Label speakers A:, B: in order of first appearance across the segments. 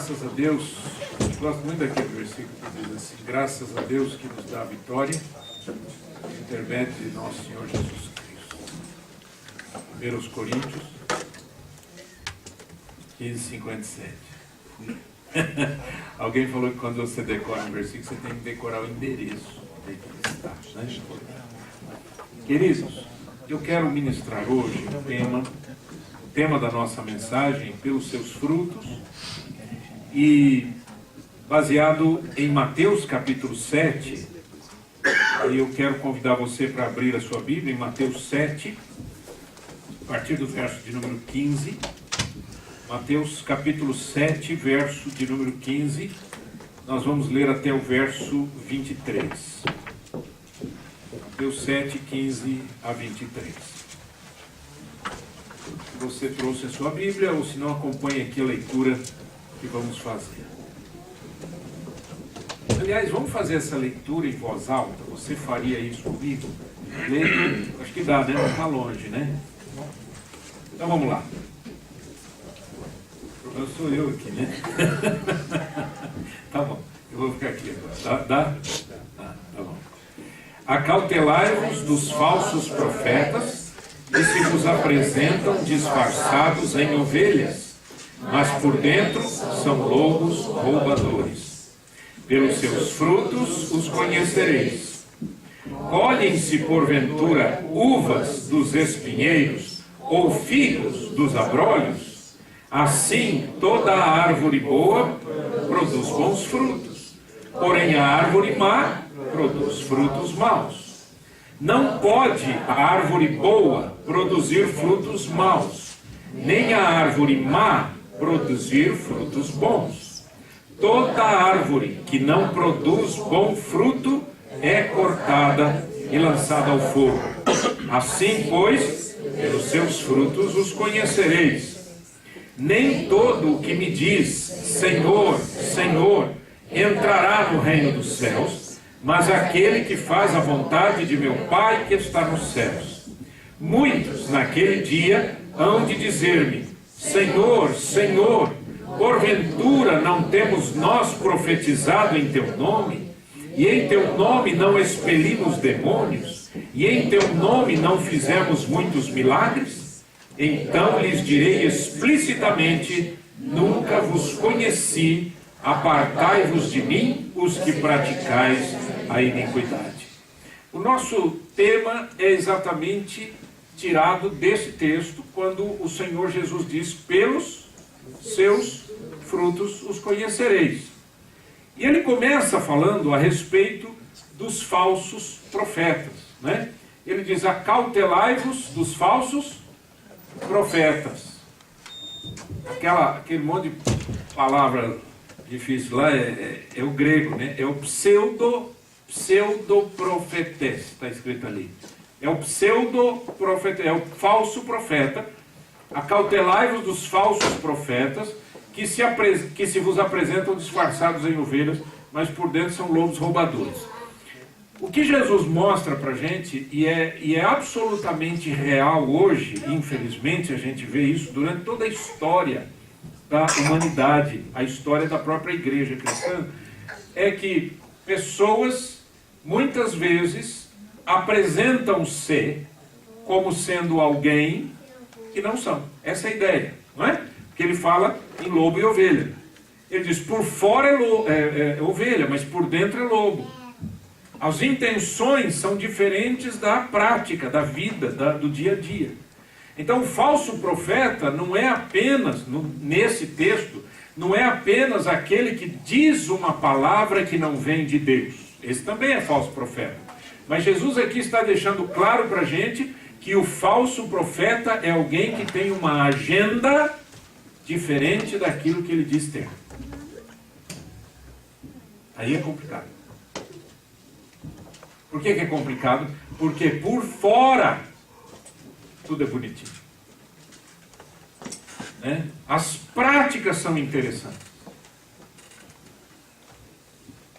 A: graças a Deus, gosto muito daquele versículo que diz assim: graças a Deus que nos dá a vitória, por intermédio de nosso Senhor Jesus Cristo. 1 Coríntios 15:57. Alguém falou que quando você decora um versículo, você tem que decorar o endereço onde ele está, né? Queridos, eu quero ministrar hoje o tema da nossa mensagem, pelos seus frutos, e baseado em Mateus capítulo 7, e eu quero convidar você para abrir a sua Bíblia em Mateus 7, a partir do verso de número 15. Mateus capítulo 7, verso de número 15, nós vamos ler até o verso 23. Mateus 7, 15 a 23. Você trouxe a sua Bíblia, ou se não, acompanhe aqui a leitura que vamos fazer. Aliás, vamos fazer essa leitura em voz alta. Você faria isso comigo? Lendo, acho que dá, né? Não está longe, né? Então vamos lá. Eu sou eu aqui, né? Tá bom, eu vou ficar aqui agora. Dá? Tá bom. Acautelai-vos dos falsos profetas, que se vos apresentam disfarçados em ovelhas, mas por dentro são lobos roubadores. Pelos seus frutos os conhecereis. Colhem-se porventura uvas dos espinheiros, ou figos dos abrolhos? Assim, toda a árvore boa produz bons frutos, porém a árvore má produz frutos maus. Não pode a árvore boa produzir frutos maus, nem a árvore má produzir frutos bons. Toda árvore que não produz bom fruto é cortada e lançada ao fogo. Assim, pois, pelos seus frutos os conhecereis. Nem todo o que me diz, Senhor, Senhor, entrará no reino dos céus, mas aquele que faz a vontade de meu Pai que está nos céus. Muitos naquele dia hão de dizer-me, Senhor, Senhor, porventura não temos nós profetizado em teu nome? E em teu nome não expelimos demônios? E em teu nome não fizemos muitos milagres? Então lhes direi explicitamente, nunca vos conheci, apartai-vos de mim, os que praticais a iniquidade. O nosso tema é exatamente tirado desse texto, quando o Senhor Jesus diz, pelos seus frutos os conhecereis. E ele começa falando a respeito dos falsos profetas, né? Ele diz, acautelai-vos dos falsos profetas. Aquele monte de palavra difícil lá é o grego, né? É o pseudoprofetes, está escrito ali. É o pseudoprofeta, é o falso profeta. Acautelai-vos dos falsos profetas, que se vos apresentam disfarçados em ovelhas, mas por dentro são lobos roubadores. O que Jesus mostra para a gente, e é absolutamente real hoje, infelizmente a gente vê isso durante toda a história da humanidade, a história da própria igreja cristã, é que pessoas, muitas vezes, apresentam-se como sendo alguém que não são. Essa é a ideia, não é? Porque ele fala em lobo e ovelha. Ele diz, por fora é ovelha, mas por dentro é lobo. As intenções são diferentes da prática, da vida, do dia a dia. Então o falso profeta não é apenas, nesse texto, não é apenas aquele que diz uma palavra que não vem de Deus. Esse também é falso profeta. Mas Jesus aqui está deixando claro para a gente que o falso profeta é alguém que tem uma agenda diferente daquilo que ele diz ter. Aí é complicado. Por que é complicado? Porque por fora tudo é bonitinho, né? As práticas são interessantes.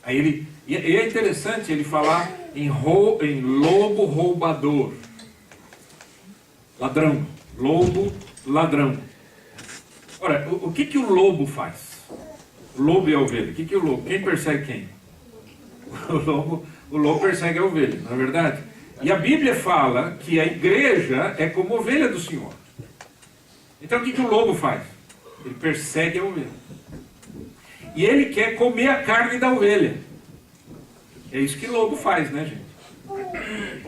A: Aí e é interessante ele falar em lobo roubador. Ladrão. Lobo, ladrão. Ora, o que o lobo faz? O lobo e a ovelha. O que é o lobo? Quem persegue quem? O lobo persegue a ovelha, não é verdade? E a Bíblia fala que a igreja é como ovelha do Senhor. Então o que o lobo faz? Ele persegue a ovelha. E ele quer comer a carne da ovelha. É isso que o lobo faz, né, gente?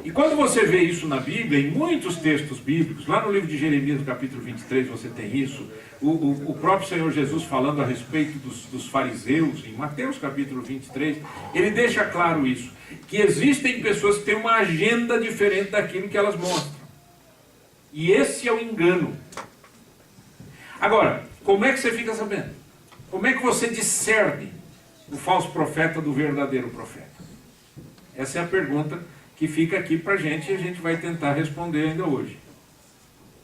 A: E quando você vê isso na Bíblia, em muitos textos bíblicos, lá no livro de Jeremias, no capítulo 23, você tem isso, o próprio Senhor Jesus falando a respeito dos fariseus, em Mateus capítulo 23, ele deixa claro isso, que existem pessoas que têm uma agenda diferente daquilo que elas mostram. E esse é o engano. Agora, como é que você fica sabendo? Como é que você discerne o falso profeta do verdadeiro profeta? Essa é a pergunta que fica aqui para a gente e a gente vai tentar responder ainda hoje.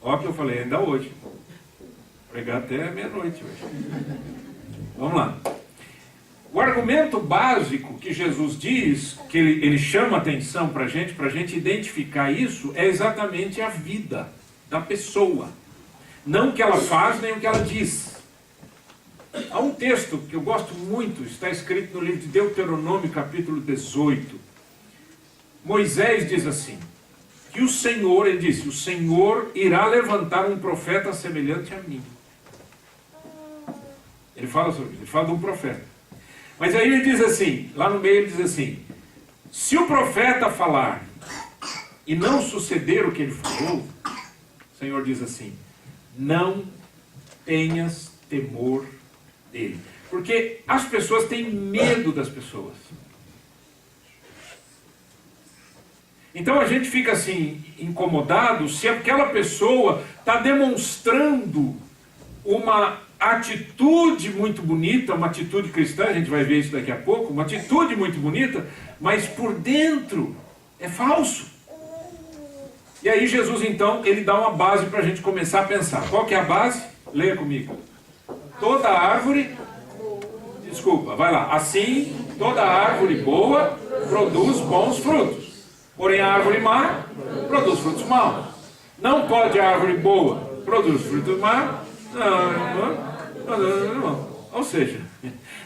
A: Ó que eu falei, ainda hoje. Vou pregar até meia-noite hoje. Vamos lá. O argumento básico que Jesus diz, que ele chama atenção para a gente identificar isso, é exatamente a vida da pessoa. Não o que ela faz, nem o que ela diz. Há um texto que eu gosto muito, está escrito no livro de Deuteronômio, capítulo 18. Moisés diz assim, que o Senhor, ele disse, o Senhor irá levantar um profeta semelhante a mim. Ele fala sobre isso, ele fala de um profeta. Mas aí ele diz assim, lá no meio ele diz assim, se o profeta falar e não suceder o que ele falou, o Senhor diz assim, não tenhas temor dele. Porque as pessoas têm medo das pessoas. Então a gente fica assim, incomodado se aquela pessoa está demonstrando uma atitude muito bonita, uma atitude cristã, a gente vai ver isso daqui a pouco, uma atitude muito bonita, mas por dentro é falso. E aí Jesus então, ele dá uma base para a gente começar a pensar. Qual que é a base? Leia comigo. Toda árvore, desculpa, vai lá. Assim, toda árvore boa produz bons frutos. Porém, a árvore má produz frutos maus. Não pode a árvore boa produzir frutos maus. Não. Ou seja,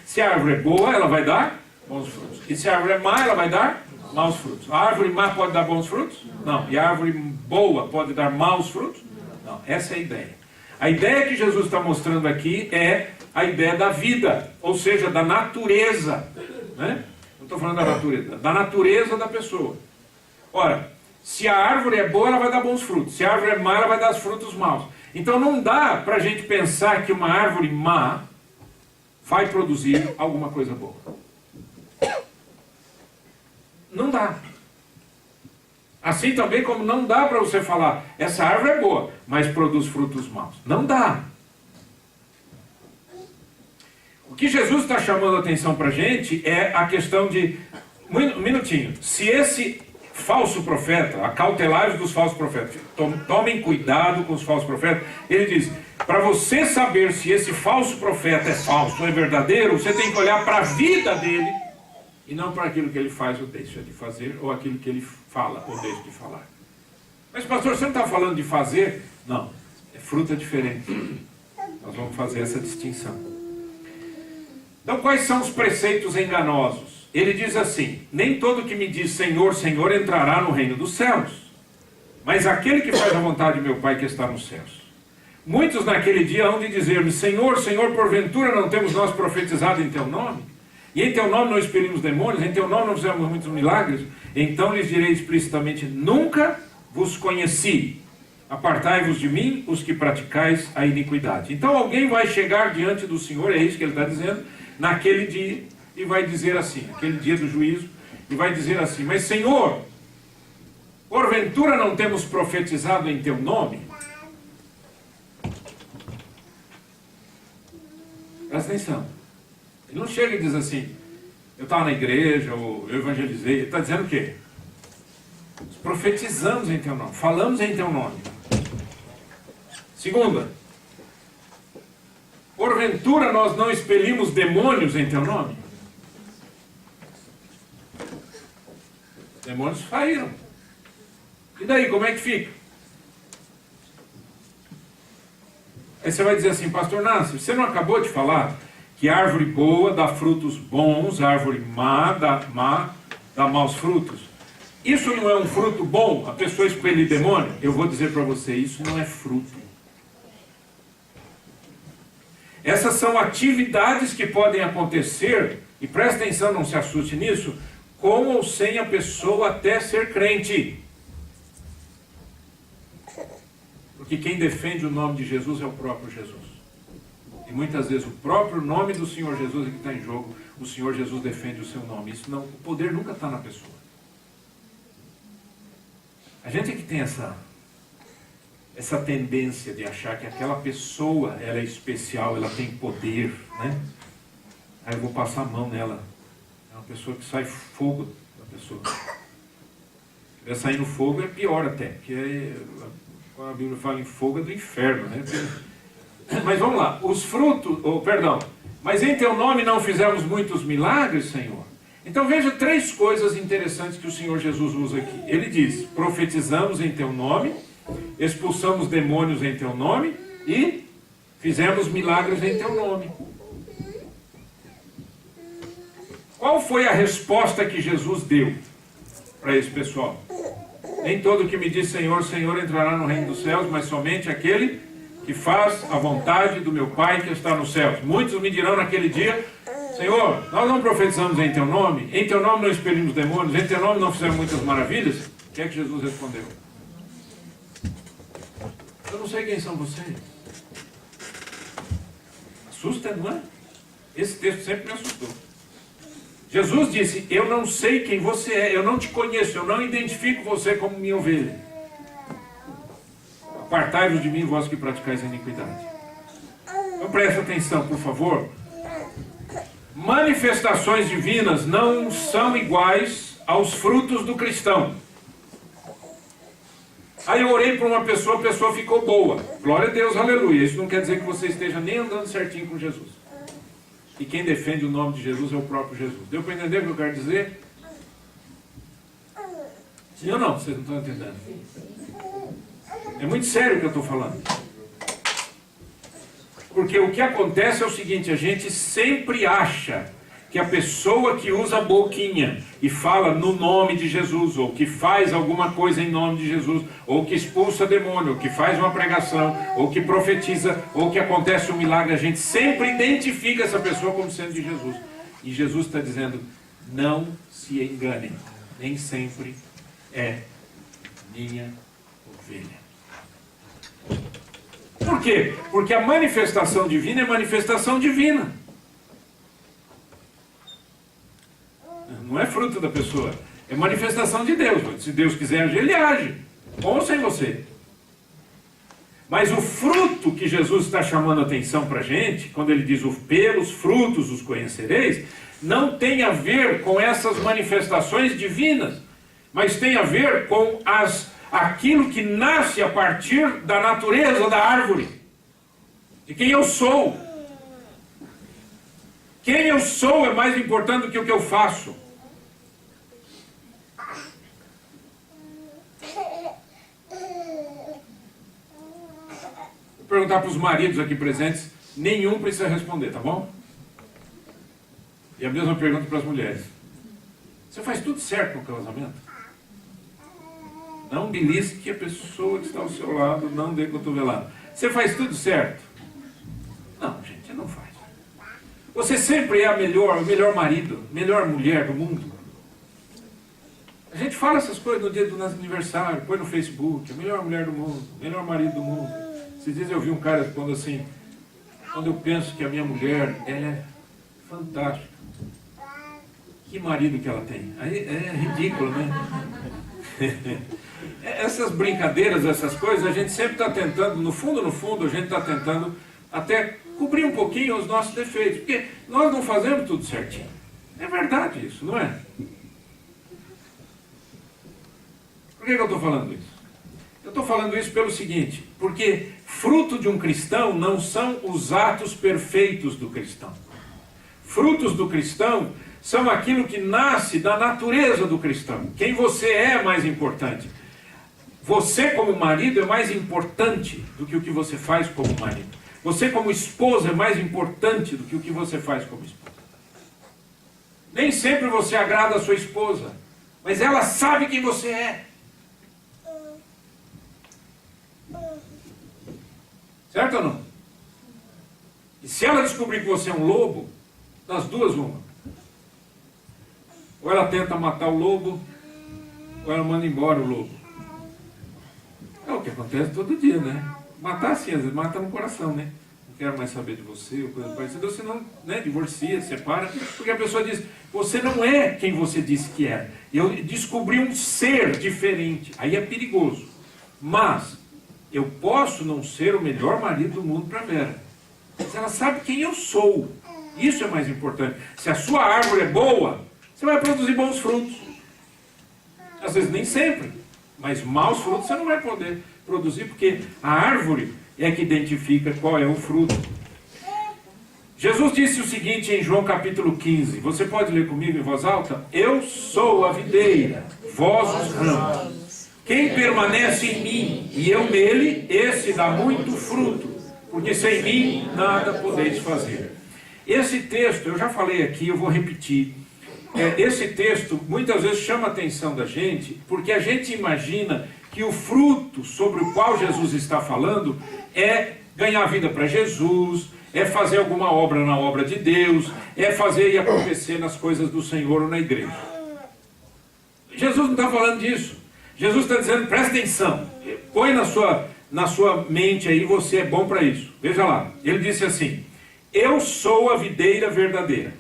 A: se a árvore é boa, ela vai dar bons frutos. E se a árvore é má, ela vai dar maus frutos. A árvore má pode dar bons frutos? Não. E a árvore boa pode dar maus frutos? Não. Essa é a ideia. A ideia que Jesus está mostrando aqui é a ideia da vida, ou seja, da natureza. Né? Não estou falando da natureza da pessoa. Ora, se a árvore é boa, ela vai dar bons frutos. Se a árvore é má, ela vai dar frutos maus. Então não dá para a gente pensar que uma árvore má vai produzir alguma coisa boa. Não dá. Assim também como não dá para você falar, essa árvore é boa, mas produz frutos maus. Não dá. O que Jesus está chamando a atenção para a gente é a questão de... Um minutinho. Se esse falso profeta, acautelai-vos dos falsos profetas, tomem cuidado com os falsos profetas. Ele diz, para você saber se esse falso profeta é falso ou é verdadeiro, você tem que olhar para a vida dele e não para aquilo que ele faz ou deixa de fazer, ou aquilo que ele fala ou deixa de falar. Mas pastor, você não está falando de fazer? Não, é fruta diferente. Nós vamos fazer essa distinção. Então quais são os preceitos enganosos? Ele diz assim, nem todo que me diz Senhor, Senhor entrará no reino dos céus, mas aquele que faz a vontade de meu Pai que está nos céus. Muitos naquele dia hão de dizer-me, Senhor, Senhor, porventura não temos nós profetizado em teu nome? E em teu nome não expelimos demônios, em teu nome não fizemos muitos milagres? Então lhes direi explicitamente, nunca vos conheci. Apartai-vos de mim, os que praticais a iniquidade. Então alguém vai chegar diante do Senhor, é isso que ele está dizendo, naquele dia, e vai dizer assim, aquele dia do juízo, e vai dizer assim, mas Senhor, porventura não temos profetizado em teu nome? Presta atenção. Ele não chega e diz assim, eu estava na igreja, ou eu evangelizei. Ele está dizendo o quê? Nós profetizamos em teu nome, falamos em teu nome. Segunda, porventura nós não expelimos demônios em teu nome? Demônios saíram. E daí, como é que fica? Aí você vai dizer assim, pastor Nácio, você não acabou de falar que a árvore boa dá frutos bons, a árvore má dá maus frutos. Isso não é um fruto bom? A pessoa expele demônio? Eu vou dizer para você, isso não é fruto. Essas são atividades que podem acontecer, e presta atenção, não se assuste nisso, com ou sem a pessoa até ser crente. Porque quem defende o nome de Jesus é o próprio Jesus. E muitas vezes o próprio nome do Senhor Jesus é que está em jogo. O Senhor Jesus defende o seu nome. Isso não, o poder nunca está na pessoa. A gente é que tem essa tendência de achar que aquela pessoa ela é especial, ela tem poder, né? Aí eu vou passar a mão nela. É uma pessoa que sai fogo da pessoa. Se estiver saindo fogo é pior até, porque quando a Bíblia fala em fogo é do inferno, né? Mas vamos lá, os frutos, mas em teu nome não fizemos muitos milagres, Senhor? Então veja 3 coisas interessantes que o Senhor Jesus usa aqui. Ele diz, profetizamos em teu nome, expulsamos demônios em teu nome e fizemos milagres em teu nome. Qual foi a resposta que Jesus deu para esse pessoal? Nem todo que me diz Senhor, Senhor entrará no reino dos céus, mas somente aquele que faz a vontade do meu Pai que está nos céus. Muitos me dirão naquele dia, Senhor, nós não profetizamos em teu nome não expelimos demônios, em teu nome não fizemos muitas maravilhas. O que é que Jesus respondeu? Eu não sei quem são vocês. Assusta, não é? Esse texto sempre me assustou. Jesus disse, eu não sei quem você é, eu não te conheço, eu não identifico você como minha ovelha. Apartai-vos de mim, vós que praticais a iniquidade. Então presta atenção, por favor. Manifestações divinas não são iguais aos frutos do cristão. Aí eu orei para uma pessoa, a pessoa ficou boa. Glória a Deus, aleluia. Isso não quer dizer que você esteja nem andando certinho com Jesus. E quem defende o nome de Jesus é o próprio Jesus. Deu para entender o que eu quero dizer? Sim ou não? Vocês não estão entendendo? É muito sério o que eu estou falando. Porque o que acontece é o seguinte, a gente sempre acha que a pessoa que usa a boquinha e fala no nome de Jesus, ou que faz alguma coisa em nome de Jesus, ou que expulsa demônio, ou que faz uma pregação, ou que profetiza, ou que acontece um milagre, a gente sempre identifica essa pessoa como sendo de Jesus. E Jesus está dizendo, não se enganem, nem sempre é minha ovelha. Por quê? Porque a manifestação divina é manifestação divina. Não é fruto da pessoa, é manifestação de Deus. Se Deus quiser agir, Ele age, com ou sem você. Mas o fruto que Jesus está chamando a atenção para a gente, quando Ele diz, pelos frutos os conhecereis, não tem a ver com essas manifestações divinas, mas tem a ver com aquilo que nasce a partir da natureza da árvore, de quem eu sou. Quem eu sou é mais importante do que o que eu faço. Vou perguntar para os maridos aqui presentes, nenhum precisa responder, tá bom? E a mesma pergunta para as mulheres. Você faz tudo certo no casamento? Não belisque a pessoa que está ao seu lado, não dê cotovelada. Você faz tudo certo? Não, gente, não faz. Você sempre é o melhor marido, melhor mulher do mundo. A gente fala essas coisas no dia do nosso aniversário, põe no Facebook, a melhor mulher do mundo, melhor marido do mundo. Esses dias eu vi um cara falando assim, quando eu penso que a minha mulher, ela é fantástica. Que marido que ela tem? Aí é ridículo, né? Essas brincadeiras, essas coisas, a gente sempre está tentando, no fundo, a gente está tentando até cobrir um pouquinho os nossos defeitos, porque nós não fazemos tudo certinho. É verdade isso, não é? Por que eu estou falando isso? Eu estou falando isso pelo seguinte, porque fruto de um cristão não são os atos perfeitos do cristão. Frutos do cristão são aquilo que nasce da natureza do cristão. Quem você é mais importante. Você como marido é mais importante do que o que você faz como marido. Você como esposa é mais importante do que o que você faz como esposa. Nem sempre você agrada a sua esposa, mas ela sabe quem você é. Certo ou não? E se ela descobrir que você é um lobo, das duas uma. Ou ela tenta matar o lobo, ou ela manda embora o lobo. É o que acontece todo dia, né? Matar assim, às vezes mata no coração, né? Não quero mais saber de você, ou coisa parecida. Você não, né, divorcia, separa, porque a pessoa diz, você não é quem você disse que é. Eu descobri um ser diferente. Aí é perigoso. Mas eu posso não ser o melhor marido do mundo para Vera. Mas ela sabe quem eu sou. Isso é mais importante. Se a sua árvore é boa, você vai produzir bons frutos. Às vezes nem sempre. Mas maus frutos você não vai poder produzir, porque a árvore é que identifica qual é o fruto. Jesus disse o seguinte em João capítulo 15. Você pode ler comigo em voz alta? Eu sou a videira, vós os ramos. Quem permanece em mim e eu nele, esse dá muito fruto, porque sem mim nada podeis fazer. Esse texto, eu já falei aqui, eu vou repetir. Esse texto muitas vezes chama a atenção da gente, porque a gente imagina que o fruto sobre o qual Jesus está falando é ganhar vida para Jesus, é fazer alguma obra na obra de Deus, é fazer e acontecer nas coisas do Senhor ou na igreja. Jesus não está falando disso. Jesus está dizendo, presta atenção, põe na sua mente aí, você é bom para isso. Veja lá, ele disse assim, eu sou a videira verdadeira.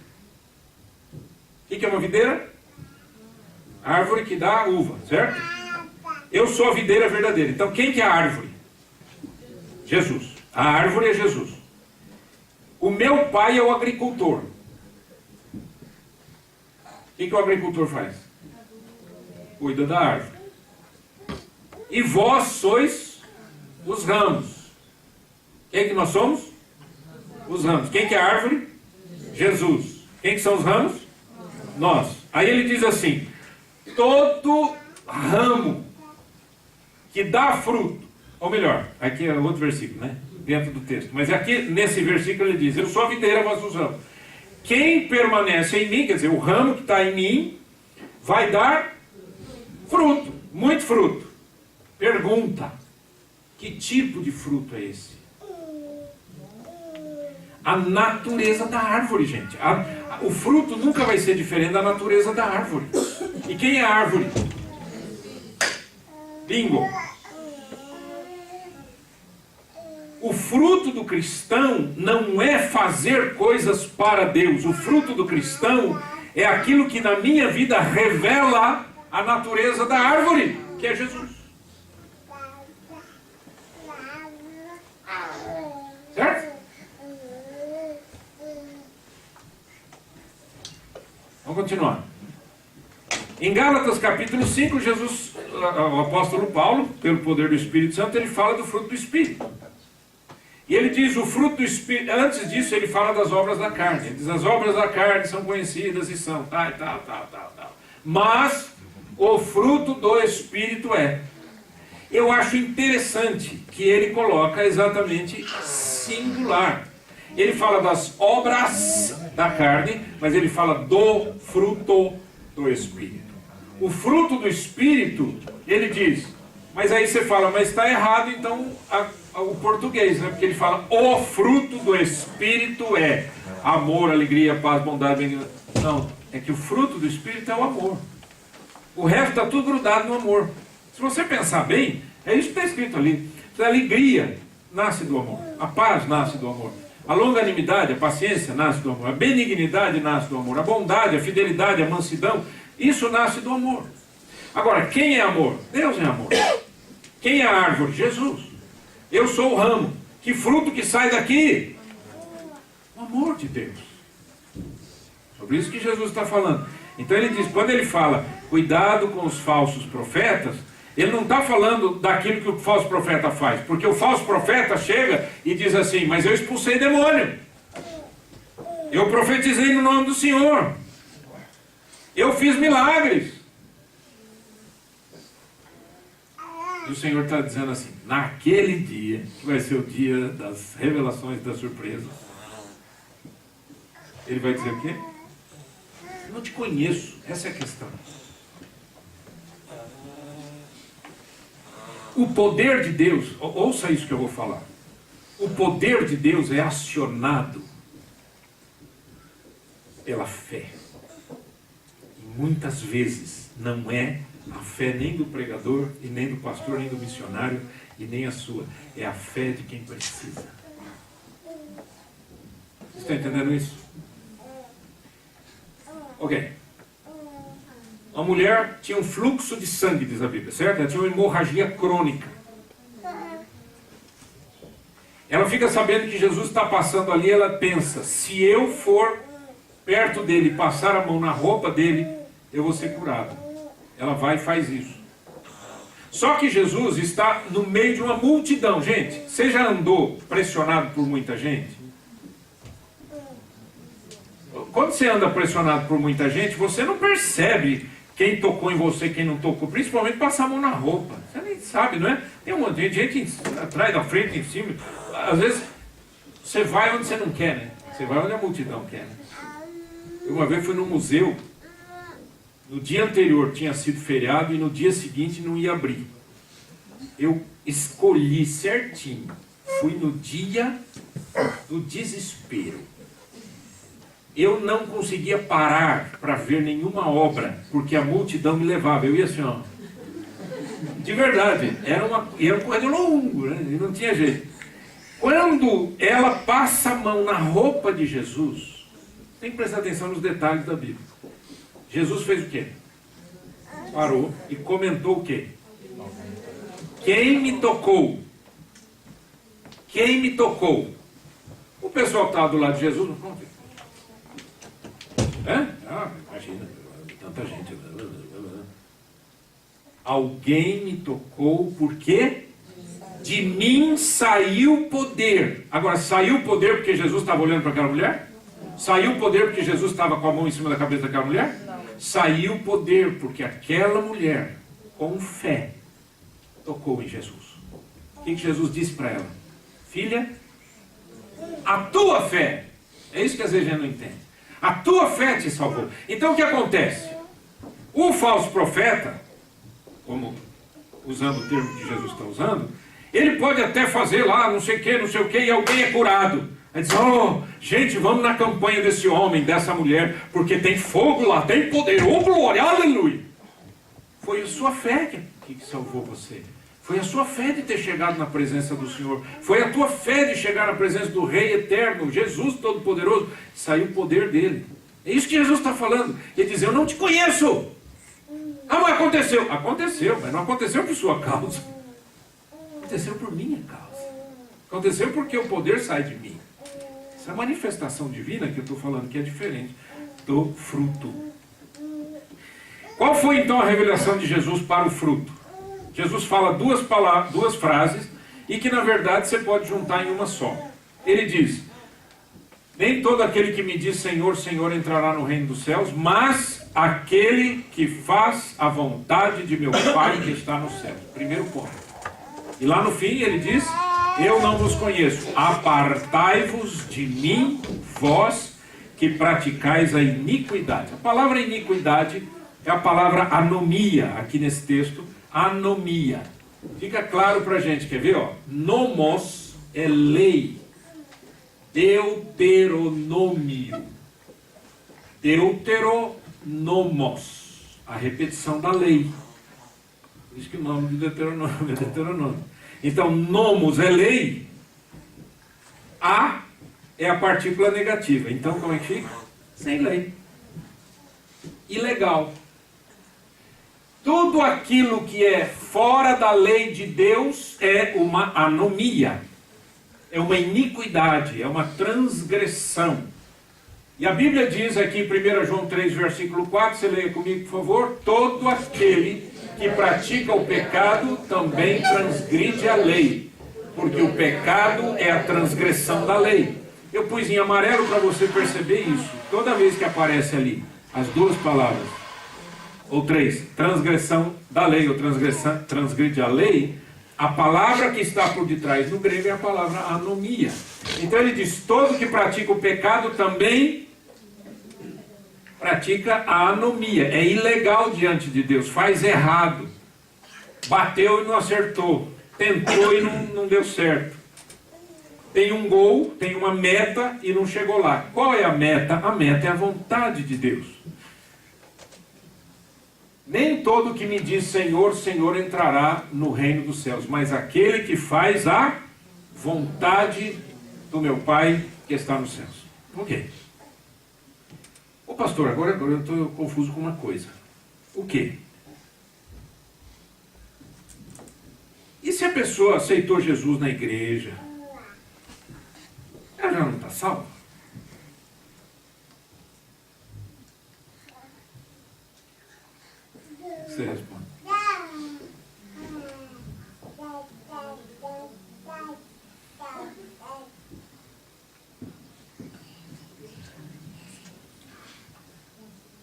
A: O que é uma videira? Árvore que dá uva, certo? Eu sou a videira verdadeira. Então quem que é a árvore? Jesus. A árvore é Jesus. O meu pai é o agricultor. O que o agricultor faz? Cuida da árvore. E vós sois os ramos. Quem que nós somos? Os ramos. Quem que é a árvore? Jesus. Quem que são os ramos? Nós. Aí ele diz assim, todo ramo que dá fruto, ou melhor, aqui é outro versículo, né? Dentro do texto. Mas aqui, nesse versículo, ele diz, eu sou a videira, vós os ramos. Quem permanece em mim, quer dizer, o ramo que está em mim, vai dar fruto, muito fruto. Pergunta, que tipo de fruto é esse? A natureza da árvore, gente. O fruto nunca vai ser diferente da natureza da árvore. E quem é a árvore? Bingo. O fruto do cristão não é fazer coisas para Deus. O fruto do cristão é aquilo que na minha vida revela a natureza da árvore, que é Jesus. Certo? Vamos continuar. Em Gálatas capítulo 5, Jesus, o apóstolo Paulo, pelo poder do Espírito Santo, ele fala do fruto do Espírito. E ele diz o fruto do Espírito, antes disso ele fala das obras da carne. Ele diz, as obras da carne são conhecidas e são tal. Mas o fruto do Espírito é. Eu acho interessante que ele coloca exatamente singular. Ele fala das obras da carne, mas ele fala do fruto do Espírito. O fruto do Espírito, ele diz, mas aí você fala, mas está errado então o português, né? Porque ele fala, o fruto do Espírito é amor, alegria, paz, bondade, benignidade. Não, é que o fruto do Espírito é o amor. O resto está tudo grudado no amor. Se você pensar bem, é isso que está escrito ali. A alegria nasce do amor, a paz nasce do amor. A longanimidade, a paciência nasce do amor. A benignidade nasce do amor. A bondade, a fidelidade, a mansidão, isso nasce do amor. Agora, quem é amor? Deus é amor. Quem é a árvore? Jesus. Eu sou o ramo. Que fruto que sai daqui? O amor de Deus. Sobre isso que Jesus está falando. Então ele diz, quando ele fala, cuidado com os falsos profetas, ele não está falando daquilo que o falso profeta faz, porque o falso profeta chega e diz assim, mas eu expulsei demônio, eu profetizei no nome do Senhor, eu fiz milagres. E o Senhor está dizendo assim, naquele dia, que vai ser o dia das revelações, das surpresas, Ele vai dizer o quê? Eu não te conheço, essa é a questão. O poder de Deus, ouça isso que eu vou falar. O poder de Deus é acionado pela fé. E muitas vezes não é a fé nem do pregador, e nem do pastor, nem do missionário, e nem a sua. É a fé de quem precisa. Vocês estão entendendo isso? Ok. Uma mulher tinha um fluxo de sangue, diz a Bíblia, certo? Ela tinha uma hemorragia crônica. Ela fica sabendo que Jesus está passando ali, ela pensa, se eu for perto dele, passar a mão na roupa dele, eu vou ser curado. Ela vai e faz isso. Só que Jesus está no meio de uma multidão. Gente, você já andou pressionado por muita gente? Quando você anda pressionado por muita gente, você não percebe quem tocou em você, quem não tocou. Principalmente passar a mão na roupa. Você nem sabe, não é? Tem um monte de gente atrás, da frente, em cima. Às vezes, você vai onde você não quer, né? Você vai onde a multidão quer, né? Eu uma vez fui num museu. No dia anterior tinha sido feriado e no dia seguinte não ia abrir. Eu escolhi certinho. Fui no dia do desespero. Eu não conseguia parar para ver nenhuma obra, porque a multidão me levava. Eu ia assim, ó. De verdade, era um corredor longo, né? E não tinha jeito. Quando ela passa a mão na roupa de Jesus, tem que prestar atenção nos detalhes da Bíblia. Jesus fez o quê? Parou e comentou o quê? Quem me tocou? Quem me tocou? O pessoal que estava do lado de Jesus não conta. Imagina, tanta gente. Alguém me tocou porque de mim saiu poder. Agora, saiu poder porque Jesus estava olhando para aquela mulher? Saiu poder porque Jesus estava com a mão em cima da cabeça daquela mulher? Não. Saiu poder porque aquela mulher, com fé, tocou em Jesus. O que Jesus disse para ela? Filha, a tua fé, é isso que às vezes a gente não entende. A tua fé te salvou. Então o que acontece? O falso profeta, como usando o termo que Jesus está usando, ele pode até fazer lá, não sei o que, e alguém é curado. Aí diz, gente, vamos na campanha desse homem, dessa mulher, porque tem fogo lá, tem poder, glória, aleluia. Foi a sua fé que salvou você. Foi a sua fé de ter chegado na presença do Senhor. Foi a tua fé de chegar na presença do Rei Eterno, Jesus Todo-Poderoso. Saiu o poder dele. É isso que Jesus está falando. Ele diz, eu não te conheço. Mas aconteceu. Aconteceu, mas não aconteceu por sua causa. Aconteceu por minha causa. Aconteceu porque o poder sai de mim. Essa manifestação divina que eu estou falando que é diferente do fruto. Qual foi então a revelação de Jesus para o fruto? Jesus fala duas frases e que na verdade você pode juntar em uma só. Ele diz, nem todo aquele que me diz Senhor, Senhor entrará no reino dos céus, mas aquele que faz a vontade de meu Pai que está no céu. Primeiro ponto. E lá no fim ele diz, eu não vos conheço, apartai-vos de mim, vós que praticais a iniquidade. A palavra iniquidade é a palavra anomia, aqui nesse texto, anomia. Fica claro pra gente, quer ver? Nomos é lei. Deuteronômio. Deuteronomos. A repetição da lei. Por isso que o nome de Deuteronômio é Deuteronômio. Então, nomos é lei. A é a partícula negativa. Então, como é que fica? Sem lei. Ilegal. Tudo aquilo que é fora da lei de Deus é uma anomia, é uma iniquidade, é uma transgressão. E a Bíblia diz aqui em 1 João 3, versículo 4, você leia comigo, por favor, todo aquele que pratica o pecado também transgride a lei, porque o pecado é a transgressão da lei. Eu pus em amarelo para você perceber isso, toda vez que aparece ali as duas palavras, Ou 3, transgressão da lei, ou transgride a lei, a palavra que está por detrás no grego é a palavra anomia. Então ele diz, todo que pratica o pecado também pratica a anomia. É ilegal diante de Deus, faz errado. Bateu e não acertou, tentou e não deu certo. Tem um gol, tem uma meta e não chegou lá. Qual é a meta? A meta é a vontade de Deus. Nem todo que me diz Senhor, Senhor entrará no reino dos céus, mas aquele que faz a vontade do meu Pai que está nos céus. Ok. Ô pastor, agora eu estou confuso com uma coisa. O quê? E se a pessoa aceitou Jesus na igreja? Ela já não está salva? Você responde.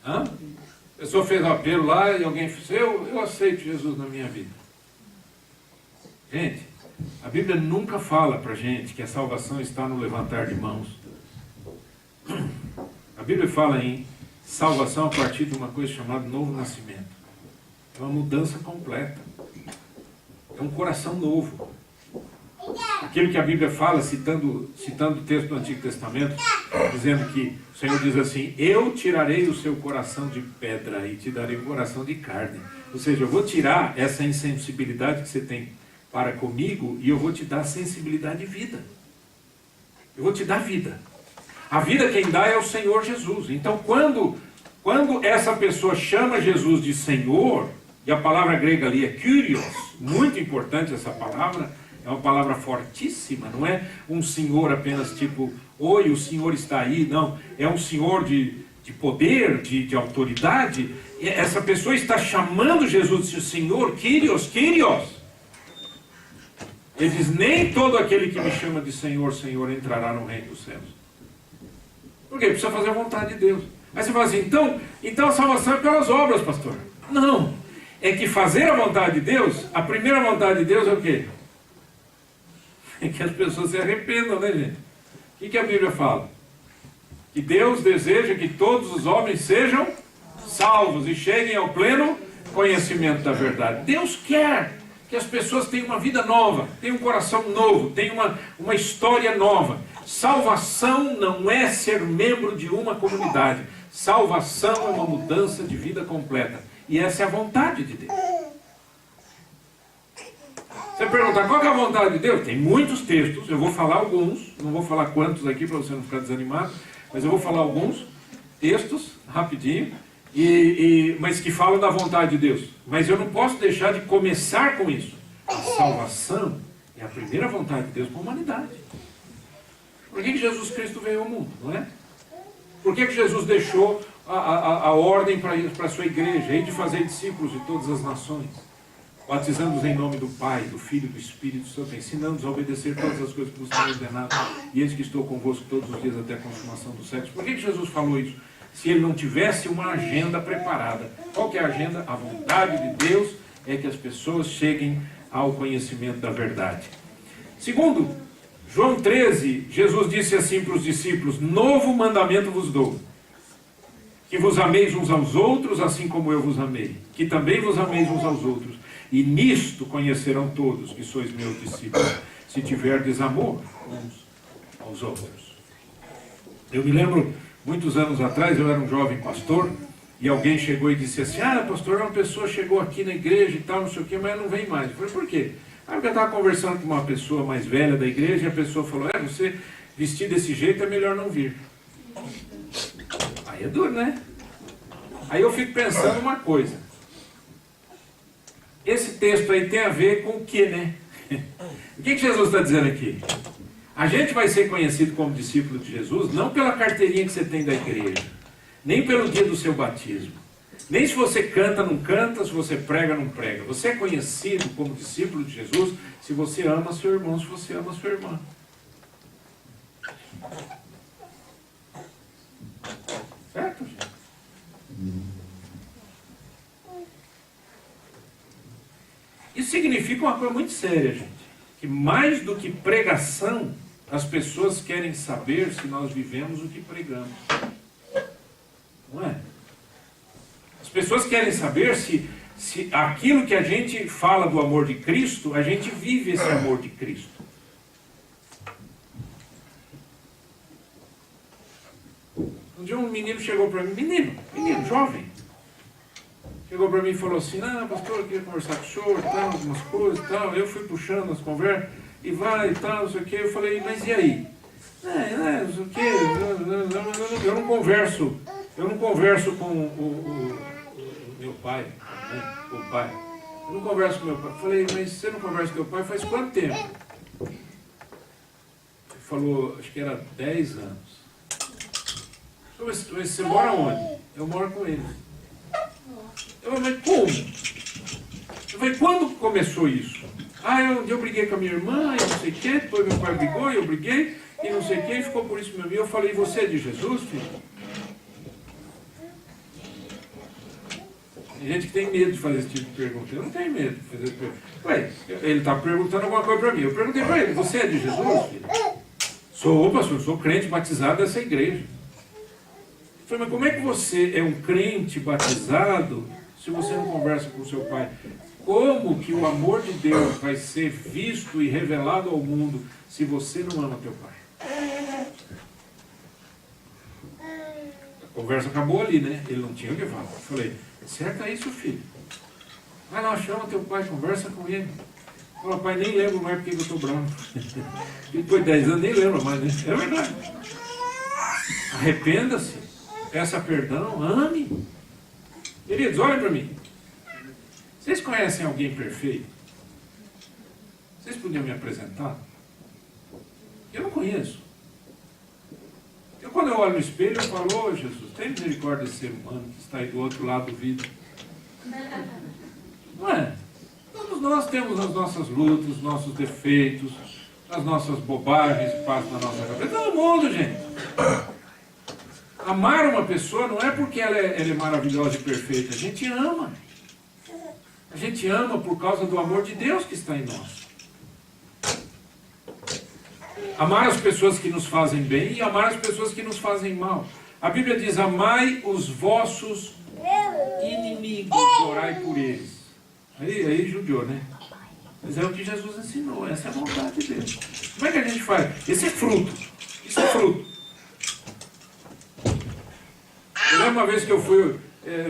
A: Hã? A pessoa fez um apelo lá e alguém disse, eu aceito Jesus na minha vida. Gente, a Bíblia nunca fala para a gente que a salvação está no levantar de mãos. A Bíblia fala em salvação a partir de uma coisa chamada novo nascimento. É uma mudança completa. É um coração novo. Aquilo que a Bíblia fala, citando o texto do Antigo Testamento, dizendo que o Senhor diz assim, eu tirarei o seu coração de pedra e te darei um coração de carne. Ou seja, eu vou tirar essa insensibilidade que você tem para comigo e eu vou te dar sensibilidade de vida. Eu vou te dar vida. A vida quem dá é o Senhor Jesus. Então quando essa pessoa chama Jesus de Senhor, e a palavra grega ali é Kyrios, muito importante essa palavra, é uma palavra fortíssima, não é um senhor apenas tipo, oi, o senhor está aí, não, é um senhor de poder, de autoridade. E essa pessoa está chamando Jesus de Senhor, Kyrios, Kyrios. Ele diz, nem todo aquele que me chama de Senhor, Senhor, entrará no reino dos céus. Por quê? Precisa fazer a vontade de Deus. Aí você fala assim, então a salvação é pelas obras, pastor. Não, é que fazer a vontade de Deus, a primeira vontade de Deus é o quê? É que as pessoas se arrependam, né, gente? O que a Bíblia fala? Que Deus deseja que todos os homens sejam salvos e cheguem ao pleno conhecimento da verdade. Deus quer que as pessoas tenham uma vida nova, tenham um coração novo, tenham uma história nova. Salvação não é ser membro de uma comunidade. Salvação é uma mudança de vida completa. E essa é a vontade de Deus. Você perguntar qual é a vontade de Deus? Tem muitos textos, eu vou falar alguns, não vou falar quantos aqui para você não ficar desanimado, mas eu vou falar alguns textos, rapidinho, mas que falam da vontade de Deus. Mas eu não posso deixar de começar com isso. A salvação é a primeira vontade de Deus para a humanidade. Por que Jesus Cristo veio ao mundo, não é? Por que Jesus deixou a ordem para a sua igreja, e de fazer discípulos de todas as nações, batizando-os em nome do Pai, do Filho e do Espírito Santo, ensinando-os a obedecer todas as coisas que vos tenho ordenado, e eis que estou convosco todos os dias até a consumação dos séculos. Por que Jesus falou isso? Se ele não tivesse uma agenda preparada. Qual que é a agenda? A vontade de Deus é que as pessoas cheguem ao conhecimento da verdade. Segundo, João 13, Jesus disse assim para os discípulos, novo mandamento vos dou, que vos ameis uns aos outros, assim como eu vos amei, que também vos ameis uns aos outros, e nisto conhecerão todos que sois meus discípulos, se tiverdes amor uns aos outros. Eu me lembro, muitos anos atrás, eu era um jovem pastor, e alguém chegou e disse assim, pastor, uma pessoa chegou aqui na igreja e tal, não sei o que, mas não vem mais. Eu falei, por quê? Porque eu estava conversando com uma pessoa mais velha da igreja, e a pessoa falou, você vestir desse jeito é melhor não vir. Aí é duro, né? Aí eu fico pensando uma coisa. Esse texto aí tem a ver com o que, né? O que Jesus está dizendo aqui? A gente vai ser conhecido como discípulo de Jesus não pela carteirinha que você tem da igreja, nem pelo dia do seu batismo, nem se você canta, não canta, se você prega, não prega. Você é conhecido como discípulo de Jesus se você ama seu irmão, se você ama sua irmã. Certo, gente? que significa uma coisa muito séria, gente. Que mais do que pregação, as pessoas querem saber se nós vivemos o que pregamos. Não é? As pessoas querem saber se aquilo que a gente fala do amor de Cristo, a gente vive esse amor de Cristo. Um dia um menino chegou para mim, menino, jovem, chegou para mim e falou assim, pastor, eu queria conversar com o senhor, tal, algumas coisas, tal. Eu fui puxando as conversas, e vai, e tal, não sei o que. Eu falei, mas e aí? Não sei o que, eu não converso com o meu pai, né? O pai. Eu não converso com meu pai. Eu falei, mas você não conversa com meu pai faz quanto tempo? Ele falou, acho que era 10 anos. Mas você mora onde? Eu moro com ele. Eu falei, mas como? Eu falei, quando começou isso? Eu briguei com a minha irmã, e não sei o que, depois meu pai brigou, e eu briguei, e não sei o que, e ficou por isso meu amigo. Eu falei, você é de Jesus, filho? Tem gente que tem medo de fazer esse tipo de pergunta. Eu não tenho medo de fazer essa pergunta. Ué, ele está perguntando alguma coisa para mim. Eu perguntei para ele, você é de Jesus, filho? Sou, pastor, sou crente batizado dessa igreja. Eu falei, mas como é que você é um crente batizado se você não conversa com o seu pai? Como que o amor de Deus vai ser visto e revelado ao mundo se você não ama teu pai? A conversa acabou ali, né? Ele não tinha o que falar. Eu falei, acerta isso, filho. Vai lá, chama teu pai, conversa com ele. Fala, pai, nem lembro mais porque eu estou bravo. Depois de 10 anos, nem lembro mais, né? É verdade. Arrependa-se. Peça perdão, ame. Queridos, olhem para mim. Vocês conhecem alguém perfeito? Vocês podiam me apresentar? Eu não conheço. Quando eu olho no espelho, eu falo, Jesus, tem misericórdia desse ser humano que está aí do outro lado do vidro. Não é? Todos nós temos as nossas lutas, os nossos defeitos, as nossas bobagens que passam na nossa cabeça. Todo mundo, gente. Amar uma pessoa não é porque ela é maravilhosa e perfeita. A gente ama. A gente ama por causa do amor de Deus que está em nós. Amar as pessoas que nos fazem bem e amar as pessoas que nos fazem mal. A Bíblia diz, amai os vossos inimigos, orai por eles. Aí judiou, né? Mas é o que Jesus ensinou, essa é a vontade de Deus. Como é que a gente faz? Esse é fruto. Isso é fruto. Eu lembro uma vez que eu fui,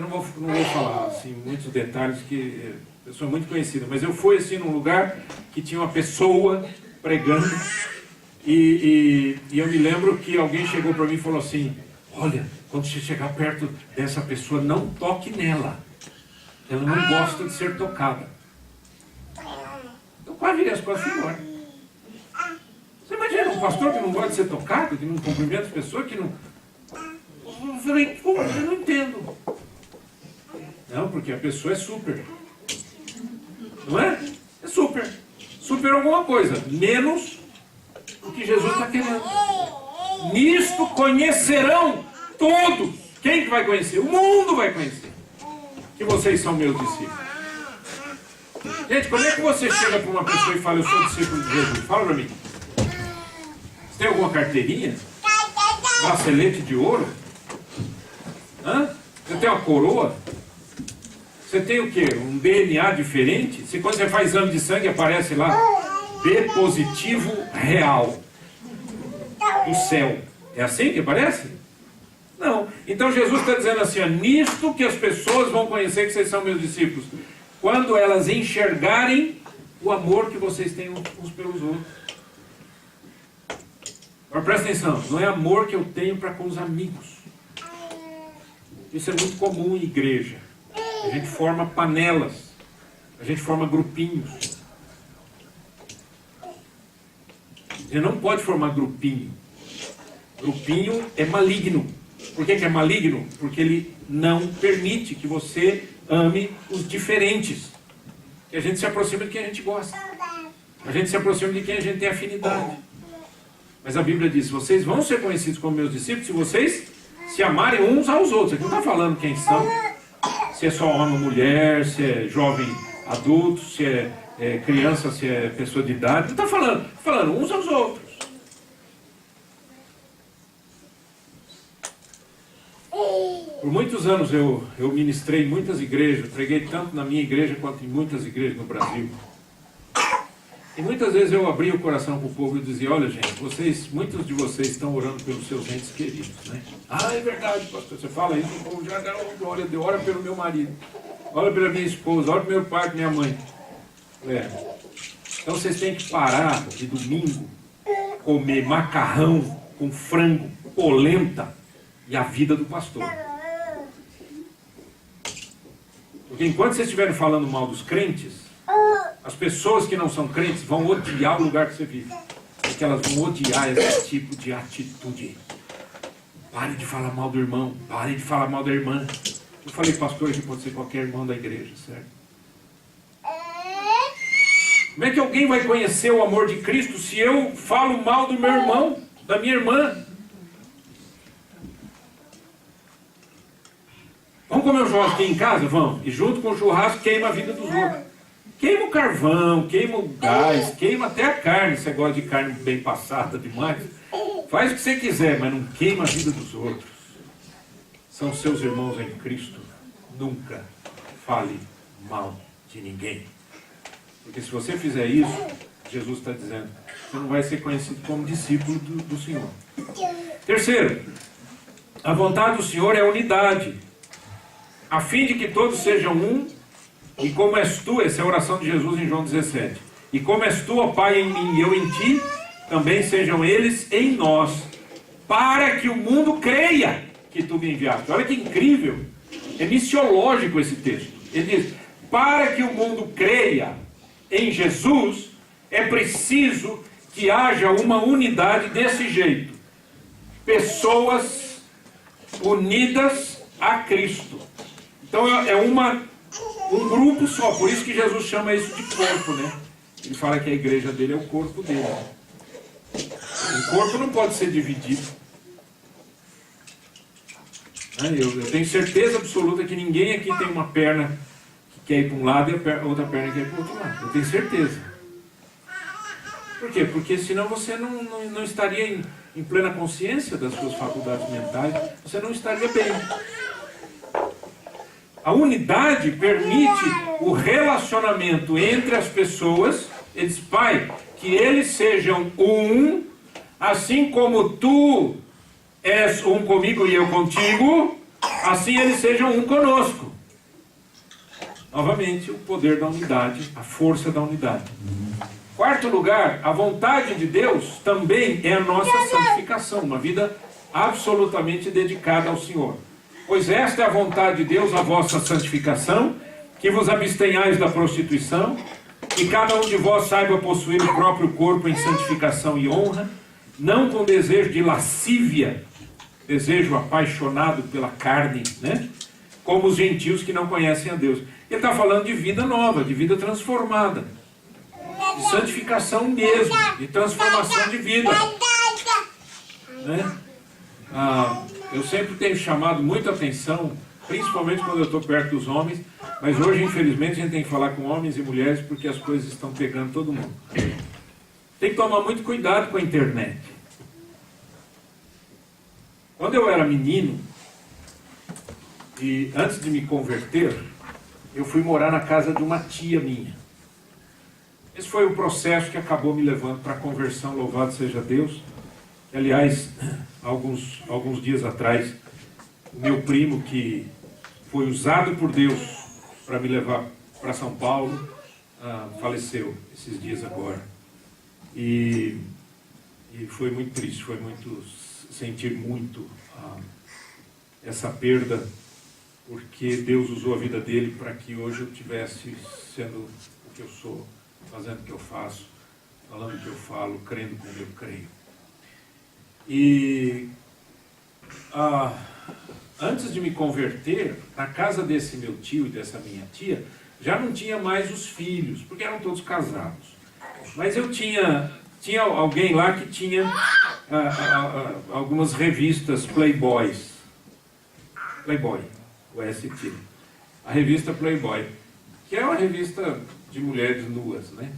A: não vou falar assim, muitos detalhes, que pessoa muito conhecida, mas eu fui assim num lugar que tinha uma pessoa pregando e eu me lembro que alguém chegou para mim e falou assim, olha, quando você chegar perto dessa pessoa, não toque nela. Ela não gosta de ser tocada. Eu quase virei as costas e fui embora. Você imagina um pastor que não gosta de ser tocado, que não cumprimenta as pessoas, que não... Eu falei, eu não entendo. Não, porque a pessoa é super. Não é? É super. Super alguma coisa. Menos o que Jesus está querendo. Nisto conhecerão todos. Quem que vai conhecer? O mundo vai conhecer. Que vocês são meus discípulos. Gente, como é que você chega para uma pessoa e fala, eu sou discípulo de Jesus? Fala para mim. Você tem alguma carteirinha? Bracelete de ouro? Você tem uma coroa? Você tem o quê? Um DNA diferente? Se quando você faz exame de sangue aparece lá B positivo real do céu. É assim que aparece? Não. Então Jesus está dizendo assim, nisto que as pessoas vão conhecer que vocês são meus discípulos, quando elas enxergarem o amor que vocês têm uns pelos outros. Agora presta atenção, não é amor que eu tenho para com os amigos. Isso é muito comum em igreja. A gente forma panelas. A gente forma grupinhos. Você não pode formar grupinho. Grupinho é maligno. Por que é maligno? Porque ele não permite que você ame os diferentes. Que a gente se aproxima de quem a gente gosta. A gente se aproxima de quem a gente tem afinidade. Mas a Bíblia diz, vocês vão ser conhecidos como meus discípulos se vocês se amarem uns aos outros. Aqui não está falando quem são, se é só homem ou mulher, se é jovem adulto, se é criança, se é pessoa de idade. Não está falando uns aos outros. Por muitos anos eu ministrei em muitas igrejas, preguei tanto na minha igreja quanto em muitas igrejas no Brasil. E muitas vezes eu abria o coração para o povo e dizia: olha gente, muitos de vocês estão orando pelos seus entes queridos, né? Ah, é verdade, pastor, você fala isso, o povo já dá glória a Deus, ora pelo meu marido, ora pela minha esposa, ora pelo meu pai e minha mãe. Então vocês têm que parar de domingo comer macarrão com frango, polenta e a vida do pastor. Porque enquanto vocês estiverem falando mal dos crentes, as pessoas que não são crentes vão odiar o lugar que você vive. Porque elas vão odiar esse tipo de atitude. Pare de falar mal do irmão, pare de falar mal da irmã. Eu falei, pastor, que pode ser qualquer irmão da igreja, certo? Como é que alguém vai conhecer o amor de Cristo se eu falo mal do meu irmão, da minha irmã? Vamos comer um churrasco aqui em casa? Vamos. E junto com o churrasco queima a vida dos outros. Queima o carvão, queima o gás, queima até a carne. Você gosta de carne bem passada demais? Faz o que você quiser, mas não queima a vida dos outros. São seus irmãos em Cristo. Nunca fale mal de ninguém. Porque se você fizer isso, Jesus está dizendo, você não vai ser conhecido como discípulo do Senhor. Terceiro, a vontade do Senhor é unidade, a fim de que todos sejam um, e como és tu, essa é a oração de Jesus em João 17, e como és tu, ó Pai, em mim e eu em ti, também sejam eles em nós, para que o mundo creia que tu me enviaste. Olha que incrível, é missiológico esse texto. Ele diz, para que o mundo creia em Jesus, é preciso que haja uma unidade desse jeito. Pessoas unidas a Cristo. Então é um grupo só, por isso que Jesus chama isso de corpo, né? Ele fala que a igreja dele é o corpo dele. O corpo não pode ser dividido. Eu tenho certeza absoluta que ninguém aqui tem uma perna que quer ir para um lado e a outra perna quer ir para o outro lado. Eu tenho certeza. Por quê? Porque senão você não estaria em plena consciência das suas faculdades mentais, você não estaria bem. A unidade permite o relacionamento entre as pessoas. Ele diz, Pai, que eles sejam um, assim como tu és um comigo e eu contigo, assim eles sejam um conosco. Novamente, o poder da unidade, a força da unidade. Quarto lugar, a vontade de Deus também é a nossa santificação, uma vida absolutamente dedicada ao Senhor. Pois esta é a vontade de Deus, a vossa santificação, que vos abstenhais da prostituição, que cada um de vós saiba possuir o próprio corpo em santificação e honra, não com desejo de lascívia, desejo apaixonado pela carne, né? Como os gentios que não conhecem a Deus. Ele está falando de vida nova, de vida transformada, de santificação mesmo, de transformação de vida, né? Eu sempre tenho chamado muita atenção, principalmente quando eu estou perto dos homens, mas hoje, infelizmente, a gente tem que falar com homens e mulheres porque as coisas estão pegando todo mundo. Tem que tomar muito cuidado com a internet. Quando eu era menino, e antes de me converter, eu fui morar na casa de uma tia minha. Esse foi o processo que acabou me levando para a conversão, louvado seja Deus. Aliás, alguns dias atrás, o meu primo, que foi usado por Deus para me levar para São Paulo, faleceu esses dias agora. E foi muito triste, sentir muito essa perda, porque Deus usou a vida dele para que hoje eu estivesse sendo o que eu sou, fazendo o que eu faço, falando o que eu falo, crendo como eu creio. E antes de me converter, na casa desse meu tio e dessa minha tia, já não tinha mais os filhos, porque eram todos casados. Mas eu tinha alguém lá que tinha algumas revistas Playboy, o ST, a revista Playboy, que é uma revista de mulheres nuas, né?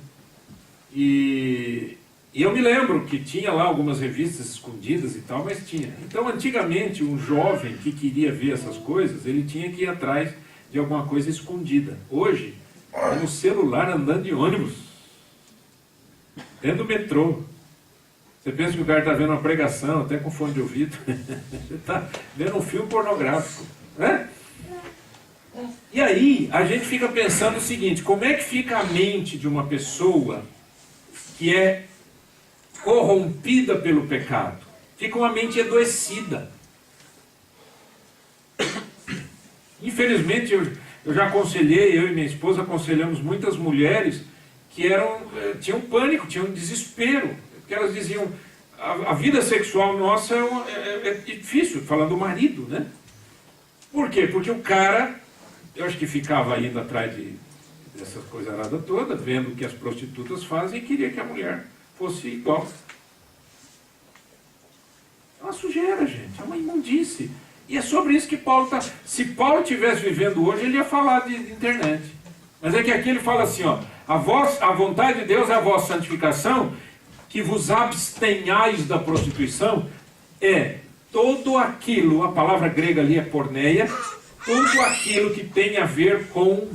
A: E eu me lembro que tinha lá algumas revistas escondidas e tal, mas tinha. Então, antigamente, um jovem que queria ver essas coisas, ele tinha que ir atrás de alguma coisa escondida. Hoje, é no celular andando de ônibus, dentro do metrô. Você pensa que o cara está vendo uma pregação, até com fone de ouvido. Você está vendo um filme pornográfico, né? E aí, a gente fica pensando o seguinte, como é que fica a mente de uma pessoa que é corrompida pelo pecado? Fica uma mente adoecida. Infelizmente, eu já aconselhei, eu e minha esposa aconselhamos muitas mulheres que tinham pânico, tinham desespero, porque elas diziam, a vida sexual nossa é difícil, falando do marido, né? Por quê? Porque o cara, eu acho que ficava indo atrás dessas coisas aradas todas, vendo o que as prostitutas fazem e queria que a mulher fosse igual. É uma sujeira, gente, é uma imundície. E é sobre isso que Paulo está... Se Paulo estivesse vivendo hoje, ele ia falar de internet. Mas é que aqui ele fala assim, ó, a vontade de Deus é a vossa santificação, que vos abstenhais da prostituição, é todo aquilo, a palavra grega ali é porneia, tudo aquilo que tem a ver com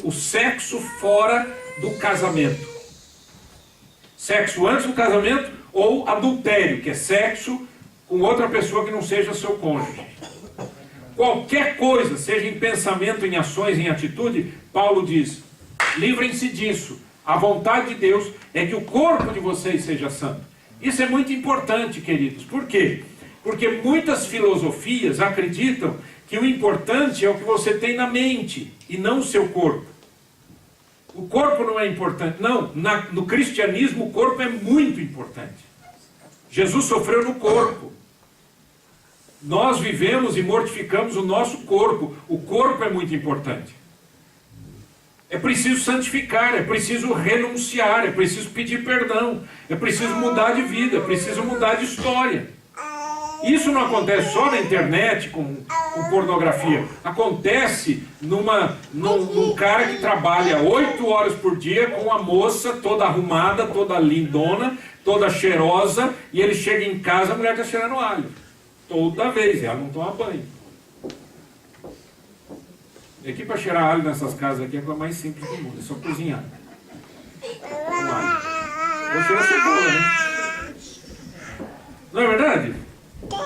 A: o sexo fora do casamento. Sexo antes do casamento ou adultério, que é sexo com outra pessoa que não seja seu cônjuge. Qualquer coisa, seja em pensamento, em ações, em atitude, Paulo diz, livrem-se disso. A vontade de Deus é que o corpo de vocês seja santo. Isso é muito importante, queridos. Por quê? Porque muitas filosofias acreditam que o importante é o que você tem na mente e não o seu corpo. O corpo não é importante. Não, no cristianismo o corpo é muito importante. Jesus sofreu no corpo. Nós vivemos e mortificamos o nosso corpo. O corpo é muito importante. É preciso santificar, é preciso renunciar, é preciso pedir perdão, é preciso mudar de vida, é preciso mudar de história. Isso não acontece só na internet com pornografia. Acontece num cara que trabalha 8 horas por dia com uma moça toda arrumada, toda lindona, toda cheirosa, e ele chega em casa, a mulher está cheirando alho. Toda vez, ela não toma banho. E aqui para cheirar alho nessas casas aqui é a coisa mais simples do mundo, é só cozinhar. Com alho. Eu cheiro a cebola, né? Não é verdade?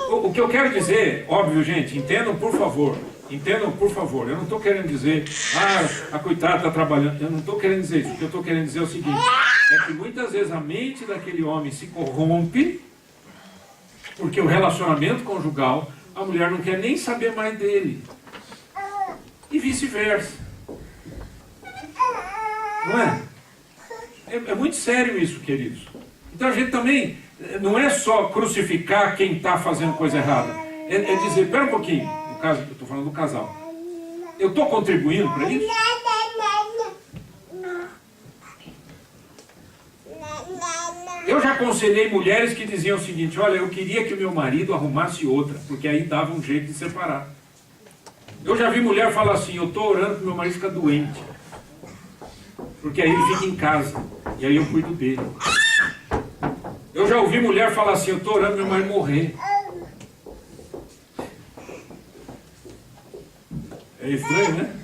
A: O que eu quero dizer, óbvio, gente, entendam por favor, eu não estou querendo dizer, a coitada está trabalhando, eu não estou querendo dizer isso, o que eu estou querendo dizer é o seguinte, é que muitas vezes a mente daquele homem se corrompe, porque o relacionamento conjugal, a mulher não quer nem saber mais dele, e vice-versa, não é? É muito sério isso, queridos. Então a gente também, não é só crucificar quem está fazendo coisa errada. É dizer, espera um pouquinho, no caso, eu estou falando do casal. Eu estou contribuindo para isso? Eu já aconselhei mulheres que diziam o seguinte, olha, eu queria que o meu marido arrumasse outra, porque aí dava um jeito de separar. Eu já vi mulher falar assim, eu estou orando para o meu marido ficar doente, porque aí ele fica em casa, e aí eu cuido dele. Eu já ouvi mulher falar assim, eu estou orando para meu marido morrer. É estranho, né?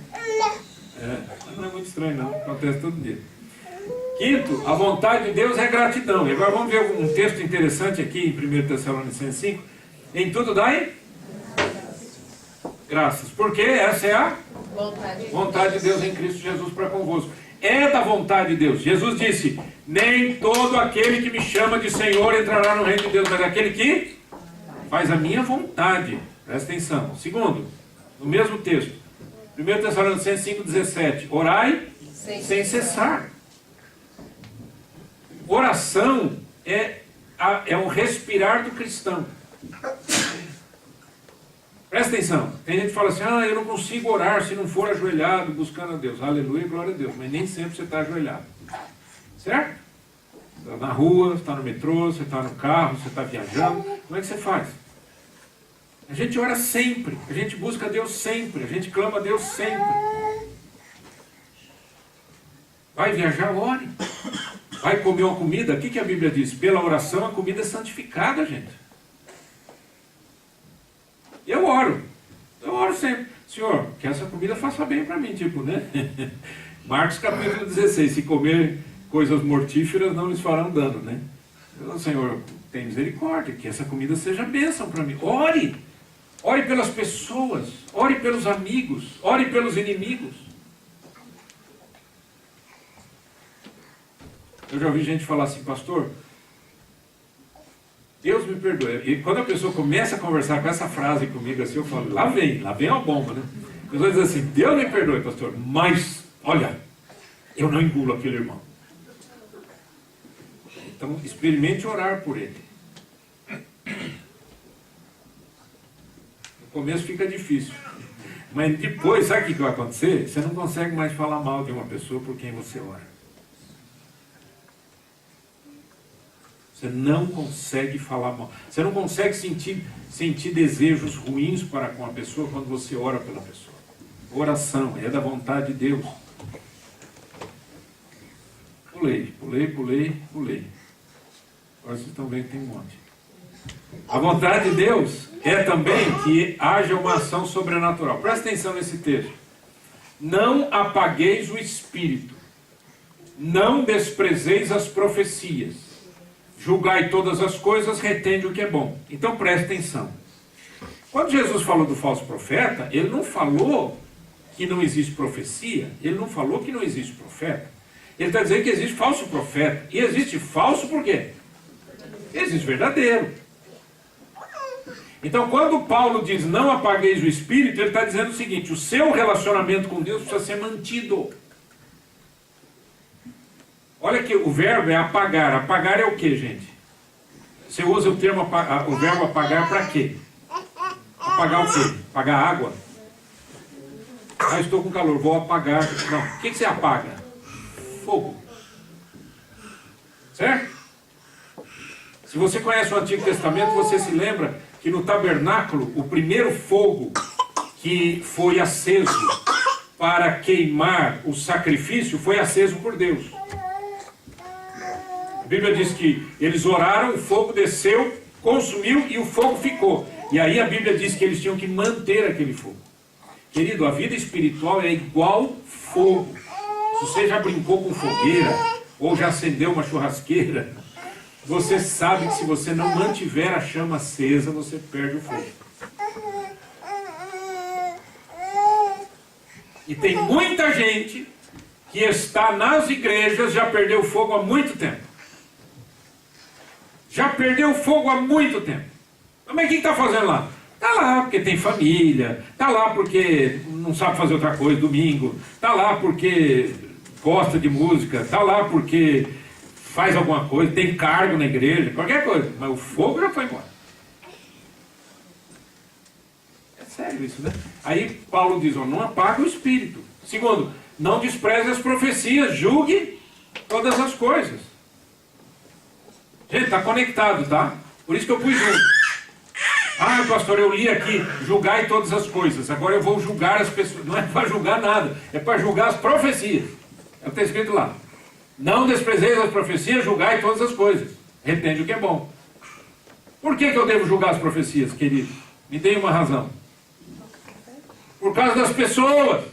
A: Não é muito estranho não, acontece todo dia. Quinto, a vontade de Deus é gratidão. E agora vamos ver um texto interessante aqui em 1 Tessalonicenses 5. Em tudo dai graças. Porque essa é a vontade de Deus em Cristo Jesus para convosco. É da vontade de Deus. Jesus disse, nem todo aquele que me chama de Senhor entrará no reino de Deus, mas aquele que faz a minha vontade. Presta atenção. Segundo, no mesmo texto, 1 Tessalonicenses 5,17, orai sem cessar. Oração é um respirar do cristão. Presta atenção. Tem gente que fala assim, eu não consigo orar se não for ajoelhado, buscando a Deus. Aleluia, glória a Deus. Mas nem sempre você está ajoelhado. Certo? Você está na rua, você está no metrô, você está no carro, você está viajando. Como é que você faz? A gente ora sempre. A gente busca a Deus sempre. A gente clama a Deus sempre. Vai viajar, ore. Vai comer uma comida, o que a Bíblia diz? Pela oração a comida é santificada, gente. Eu oro sempre. Senhor, que essa comida faça bem para mim, tipo, né? Marcos capítulo 16, se comer coisas mortíferas não lhes farão dano, né? Então, Senhor, tem misericórdia, que essa comida seja bênção para mim. Ore! Ore pelas pessoas, ore pelos amigos, ore pelos inimigos. Eu já ouvi gente falar assim, pastor, Deus me perdoe. E quando a pessoa começa a conversar com essa frase comigo assim, eu falo, lá vem uma bomba, né? A pessoa diz assim, Deus me perdoe, pastor, mas, olha, eu não engulo aquele irmão. Então, experimente orar por ele. No começo fica difícil. Mas depois, sabe o que vai acontecer? Você não consegue mais falar mal de uma pessoa por quem você ora. Você não consegue falar mal. Você não consegue sentir desejos ruins para com a pessoa quando você ora pela pessoa. Oração é da vontade de Deus. Pulei. Agora vocês estão vendo que tem um monte. A vontade de Deus é também que haja uma ação sobrenatural. Presta atenção nesse texto. Não apagueis o espírito. Não desprezeis as profecias. Julgai todas as coisas, retende o que é bom. Então preste atenção. Quando Jesus falou do falso profeta, ele não falou que não existe profecia, ele não falou que não existe profeta. Ele está dizendo que existe falso profeta. E existe falso por quê? Existe verdadeiro. Então quando Paulo diz não apagueis o espírito, ele está dizendo o seguinte, o seu relacionamento com Deus precisa ser mantido. Olha que o verbo é apagar. Apagar é o que, gente? Você usa o verbo apagar para quê? Apagar o quê? Apagar água? Ah, estou com calor, vou apagar. Não, o que você apaga? Fogo. Certo? Se você conhece o Antigo Testamento, você se lembra que no tabernáculo, o primeiro fogo que foi aceso para queimar o sacrifício foi aceso por Deus. A Bíblia diz que eles oraram, o fogo desceu, consumiu e o fogo ficou. E aí a Bíblia diz que eles tinham que manter aquele fogo. Querido, a vida espiritual é igual fogo. Se você já brincou com fogueira, ou já acendeu uma churrasqueira, você sabe que se você não mantiver a chama acesa, você perde o fogo. E tem muita gente que está nas igrejas, já perdeu o fogo há muito tempo. Já perdeu o fogo há muito tempo. Mas o que está fazendo lá? Está lá porque tem família, está lá porque não sabe fazer outra coisa domingo, está lá porque gosta de música, está lá porque faz alguma coisa, tem cargo na igreja, qualquer coisa. Mas o fogo já foi embora. É sério isso, né? Aí Paulo diz, ó, não apague o espírito. Segundo, não despreze as profecias, julgue todas as coisas. Gente, está conectado, tá? Por isso que eu pus junto. Ah, pastor, eu li aqui, julgai todas as coisas. Agora eu vou julgar as pessoas. Não é para julgar nada, é para julgar as profecias. É o que está escrito lá. Não desprezeis as profecias, julgai todas as coisas. Retende o que é bom. Por que eu devo julgar as profecias, querido? Me dê uma razão. Por causa das pessoas.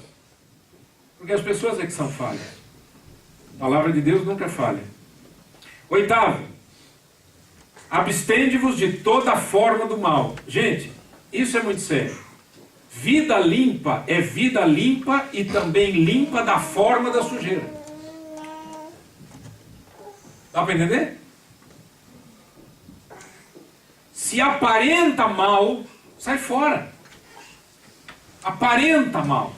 A: Porque as pessoas é que são falhas. A palavra de Deus nunca falha. Oitavo. Abstende-vos de toda forma do mal. Gente, isso é muito sério. Vida limpa é vida limpa e também limpa da forma da sujeira. Dá para entender? Se aparenta mal, sai fora. Aparenta mal.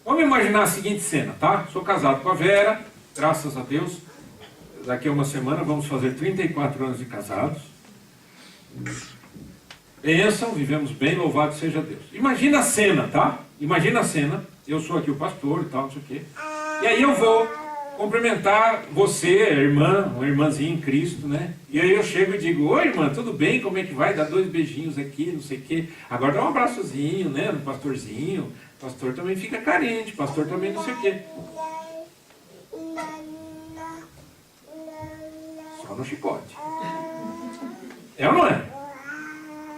A: Vamos imaginar a seguinte cena, tá? Sou casado com a Vera, graças a Deus. Daqui a uma semana vamos fazer 34 anos de casados. Bênção, vivemos bem, louvado seja Deus. Imagina a cena, tá? Imagina a cena. Eu sou aqui o pastor e tal, não sei o quê. E aí eu vou cumprimentar você, a irmã, uma irmãzinha em Cristo, né? E aí eu chego e digo, oi irmã, tudo bem? Como é que vai? Dá 2 beijinhos aqui, não sei o quê. Agora dá um abraçozinho, né? No pastorzinho. O pastor também fica carente, o pastor também não sei o quê. Só no chicote. É ou não é?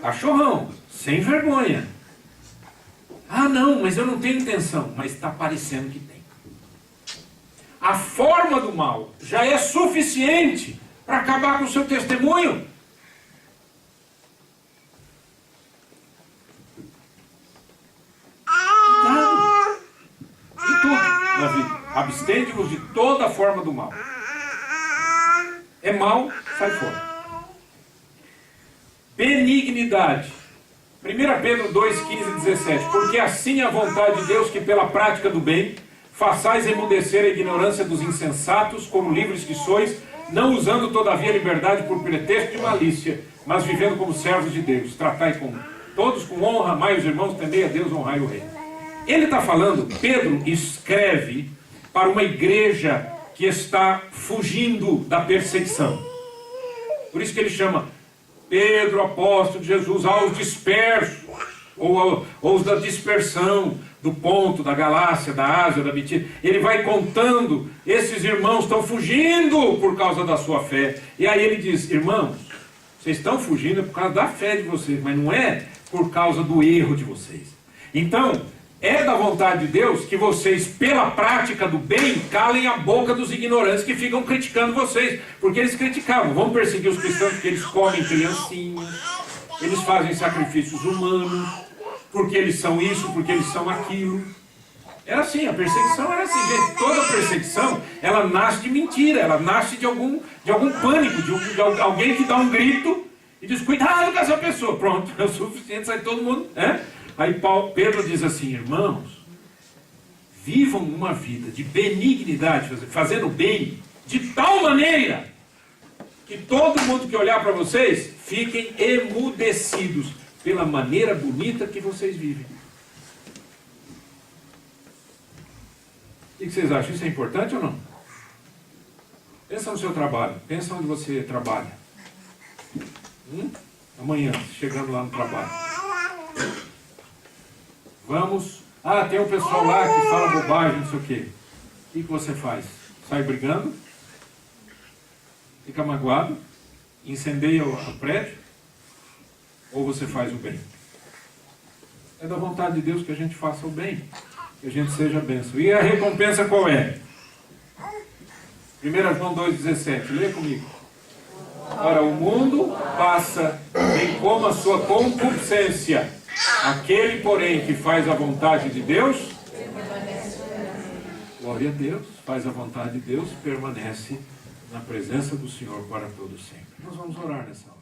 A: Cachorrão, sem vergonha. Ah não, mas eu não tenho intenção. Mas está parecendo que tem. A forma do mal já é suficiente para acabar com o seu testemunho. Cuidado. Em tudo na vida. Abstende-vos de toda forma do mal. É mal, sai fora. Benignidade. 1 Pedro 2, 15 e 17. Porque assim é a vontade de Deus que pela prática do bem façais emudecer a ignorância dos insensatos, como livres que sois, não usando todavia a liberdade por pretexto de malícia, mas vivendo como servos de Deus. Tratai com todos com honra, amai os irmãos, temei a Deus, honrai o rei. Ele está falando, Pedro escreve para uma igreja que está fugindo da perseguição. Por isso que ele chama Pedro, apóstolo de Jesus, aos dispersos, ou os da dispersão, do Ponto, da Galácia, da Ásia, da Bitínia. Ele vai contando, esses irmãos estão fugindo por causa da sua fé. E aí ele diz, irmãos, vocês estão fugindo por causa da fé de vocês, mas não é por causa do erro de vocês. Então, é da vontade de Deus que vocês, pela prática do bem, calem a boca dos ignorantes que ficam criticando vocês. Porque eles criticavam, vão perseguir os cristãos porque eles comem criancinhas, eles fazem sacrifícios humanos, porque eles são isso, porque eles são aquilo. Era assim, a perseguição era assim, gente. Toda perseguição, ela nasce de mentira, ela nasce de algum pânico, de alguém que dá um grito e diz, cuidado com essa pessoa. Pronto, é o suficiente, sai todo mundo, né? Aí Pedro diz assim, irmãos, vivam uma vida de benignidade, fazendo bem, de tal maneira que todo mundo que olhar para vocês, fiquem emudecidos pela maneira bonita que vocês vivem. O que vocês acham? Isso é importante ou não? Pensa no seu trabalho. Pensa onde você trabalha. Amanhã, chegando lá no trabalho. Vamos... Ah, tem um pessoal lá que fala bobagem, não sei o quê. O que você faz? Sai brigando? Fica magoado? Incendeia o prédio? Ou você faz o bem? É da vontade de Deus que a gente faça o bem, que a gente seja bênção. E a recompensa qual é? 1 João 2,17, leia comigo. Ora, o mundo passa, bem como a sua concupiscência. Aquele, porém, que faz a vontade de Deus, glória a Deus, faz a vontade de Deus, permanece na presença do Senhor para todo sempre. Nós vamos orar nessa hora.